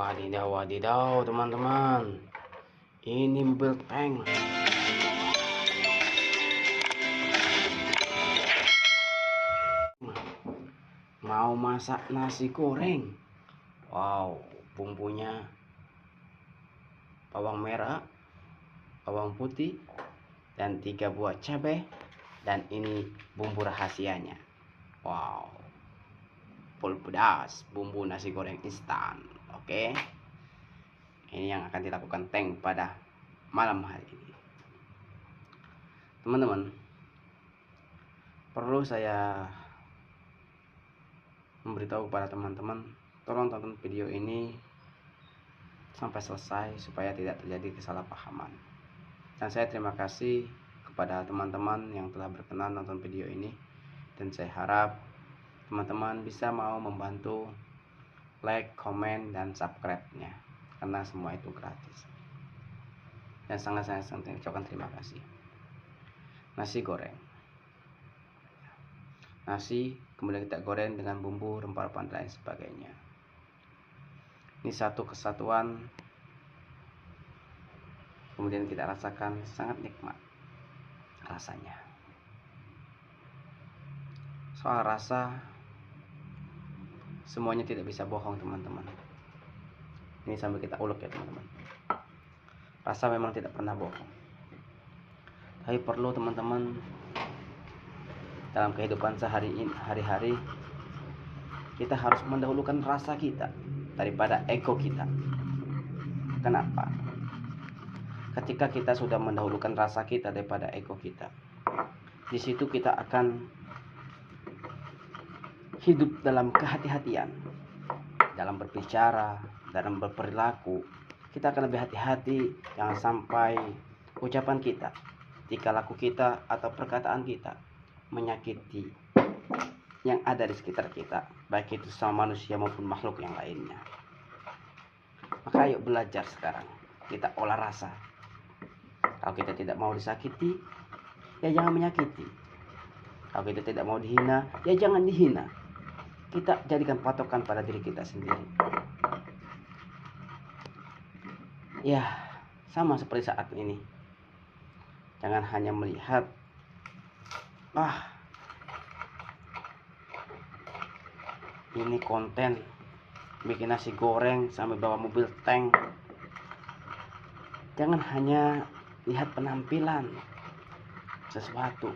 Wadidaw, wadidaw, teman-teman. Ini mobil tank. Mau masak nasi goreng. Wow, bumbunya bawang merah, bawang putih, dan 3 buah cabai. Dan ini bumbu rahasianya. Wow, full pedas, bumbu nasi goreng instan. Oke, ini yang akan dilakukan tank pada malam hari ini. Teman-teman, perlu saya memberitahu kepada teman-teman, tolong tonton video ini sampai selesai supaya tidak terjadi kesalahpahaman. Dan saya terima kasih kepada teman-teman yang telah berkenan nonton video ini, dan saya harap teman-teman bisa mau membantu like, komen, dan subscribe-nya, karena semua itu gratis. Dan sangat-sangat ucapkan terima kasih. Nasi goreng. Nasi kemudian kita goreng dengan bumbu, rempah-rempah, dan lain sebagainya. Ini satu kesatuan. Kemudian kita rasakan sangat nikmat rasanya. Soal rasa, semuanya tidak bisa bohong, teman-teman. Ini sambil kita ulek ya, teman-teman. Rasa memang tidak pernah bohong. Tapi perlu teman-teman, dalam kehidupan sehari-hari kita harus mendahulukan rasa kita daripada ego kita. Kenapa? Ketika kita sudah mendahulukan rasa kita daripada ego kita, di situ kita akan hidup dalam kehati-hatian, dalam berbicara, dalam berperilaku. Kita akan lebih hati-hati, jangan sampai ucapan kita, tingkah laku kita, atau perkataan kita menyakiti yang ada di sekitar kita, baik itu sama manusia maupun makhluk yang lainnya. Maka ayo belajar sekarang, kita olah rasa. Kalau kita tidak mau disakiti, ya jangan menyakiti. Kalau kita tidak mau dihina, ya jangan dihina. Kita jadikan patokan pada diri kita sendiri. Ya, sama seperti saat ini. Jangan hanya melihat, ini konten bikin nasi goreng sampai bawa mobil tank. Jangan hanya lihat penampilan sesuatu.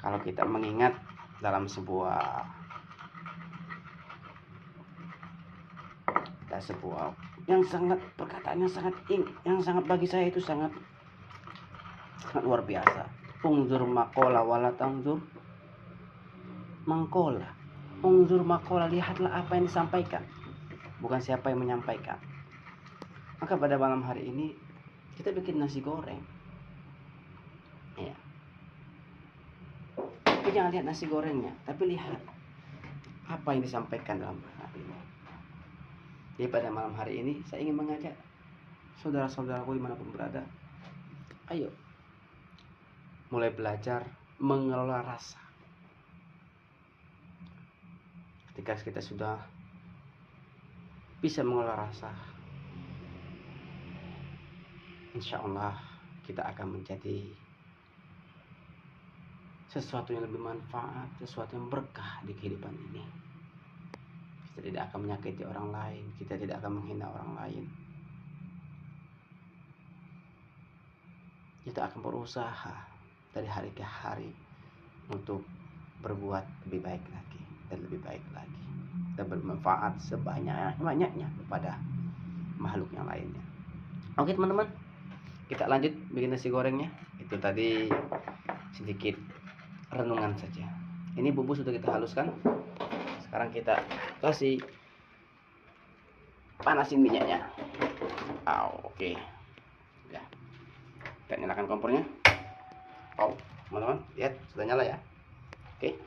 Kalau kita mengingat dalam sebuah yang sangat, perkataan yang sangat bagi saya itu sangat luar biasa. Unzur makola wala tangzur mangkola. Unzur makola, lihatlah apa yang disampaikan, bukan siapa yang menyampaikan. Maka pada malam hari ini kita bikin nasi goreng. Ya. Tapi jangan lihat nasi gorengnya, tapi lihat apa yang disampaikan dalam hari ini. Jadi pada malam hari ini saya ingin mengajak saudara-saudaraku dimanapun berada, ayo mulai belajar mengelola rasa. Ketika kita sudah bisa mengelola rasa, insya Allah kita akan menjadi sesuatu yang lebih manfaat, sesuatu yang berkah di kehidupan ini. Kita tidak akan menyakiti orang lain, kita tidak akan menghina orang lain. Kita akan berusaha dari hari ke hari untuk berbuat lebih baik lagi dan lebih baik lagi, dan bermanfaat sebanyak-banyaknya kepada makhluk yang lainnya. Oke teman-teman, kita lanjut bikin nasi gorengnya. Itu tadi sedikit renungan saja. Ini bumbu sudah kita haluskan. Sekarang kita kasih panasin minyaknya. Oke. Ya. Kita nyalakan kompornya. Teman-teman, lihat sudah nyala ya. Oke.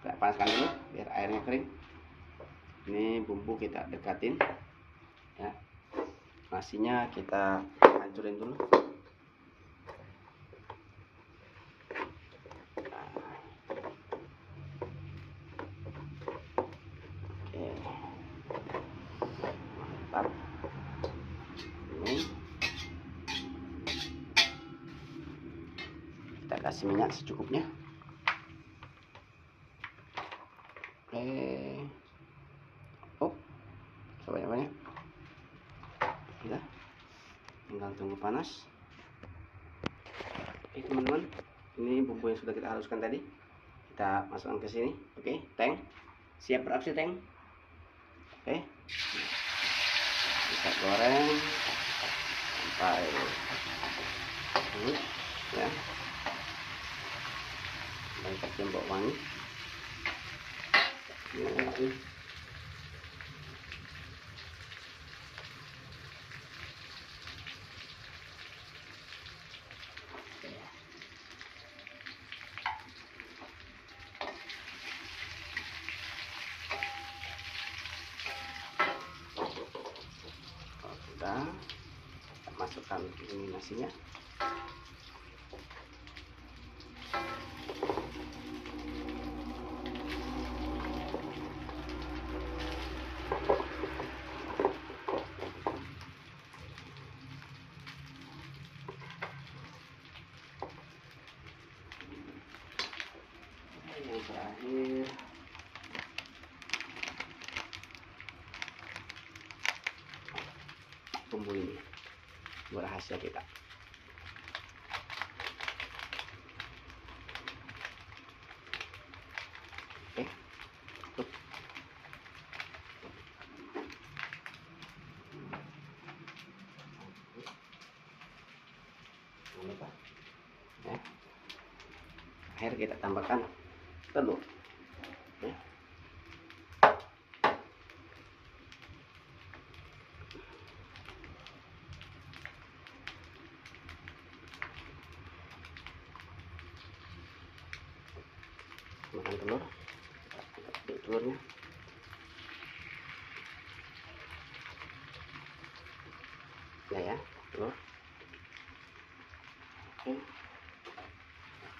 Kita panaskan dulu biar airnya kering. Ini bumbu kita dekatin. Ya. Nasinya kita hancurin dulu. kasih minyak secukupnya. Oh, sebanyak-banyak. Udah, tinggal tunggu panas. Oke teman-teman, ini bumbu yang sudah kita haluskan tadi kita masukkan ke sini. Oke, Teng, siap beraksi Teng. Oke, kita goreng sampai ini ya, sampai kecium bau wangi. Sudah, kita masukkan ini nasinya. Yang terakhir bumbu ini, bumbu rahasia kita. Oke, tuh. Jangan lupa ya. Akhir kita tambahkan telur ya. Makan telur, telurnya ya, telur. Oke,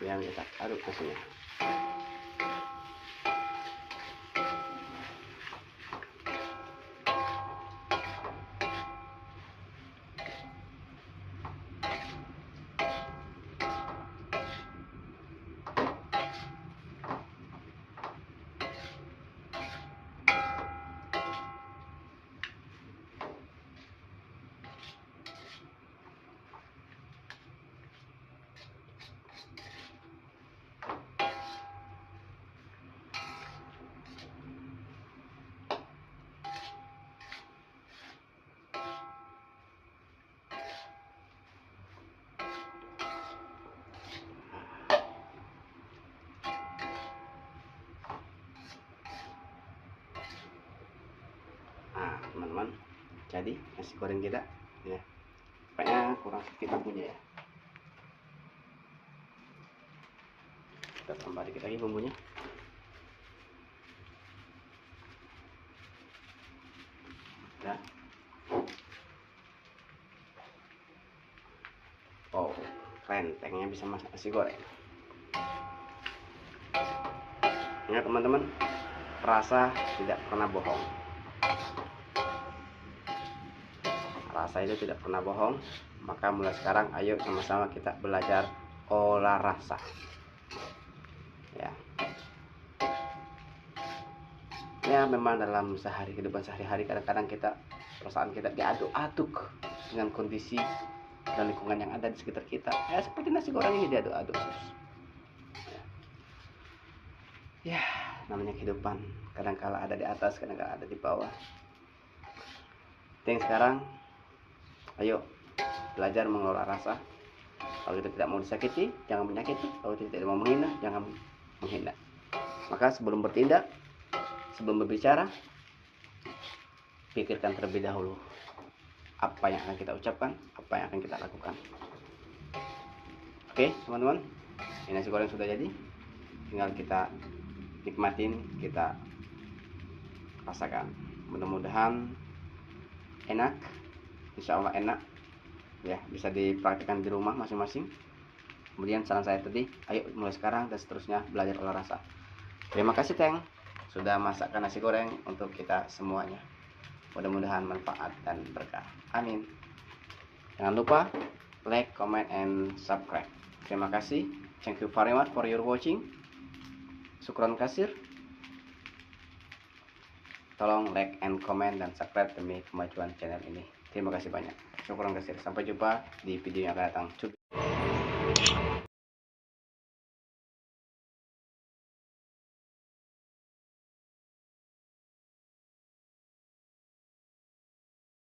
yang kita aduk nasinya. Teman-teman, jadi nasi goreng kita ya, kayaknya kurang sedikit bumbunya ya. Kita tambah dikit lagi bumbunya. Ya. Oh, keren, Tengnya bisa masak nasi goreng. Ya teman-teman, rasa tidak pernah bohong. Rasa itu tidak pernah bohong. Maka mulai sekarang ayo sama-sama kita belajar olah rasa ya. Ya memang dalam kehidupan sehari-hari kadang-kadang perasaan kita diaduk-aduk dengan kondisi dan lingkungan yang ada di sekitar kita. Ya seperti nasi goreng ini diaduk-aduk terus ya, namanya kehidupan, kadang-kala ada di atas, kadang-kala ada di bawah. Yang sekarang ayo belajar mengelola rasa. Kalau kita tidak mau disakiti, jangan menyakiti. Kalau kita tidak mau menghina, jangan menghina. Maka sebelum bertindak, sebelum berbicara, pikirkan terlebih dahulu apa yang akan kita ucapkan, apa yang akan kita lakukan. Oke teman-teman, ini nasi goreng sudah jadi. Tinggal kita nikmatin, kita rasakan. Mudah-mudahan enak, insya Allah enak ya, bisa dipraktikkan di rumah masing-masing. Kemudian saran saya tadi, ayo mulai sekarang dan seterusnya belajar olah rasa. Terima kasih Teng sudah masakkan nasi goreng untuk kita semuanya. Mudah-mudahan manfaat dan berkah. Amin. Jangan lupa like, comment, and subscribe. Terima kasih. Thank you very much for your watching. Syukron kasir. Tolong like and comment dan subscribe demi kemajuan channel ini. Terima kasih banyak. Syukron kasir. Sampai jumpa di video yang akan datang.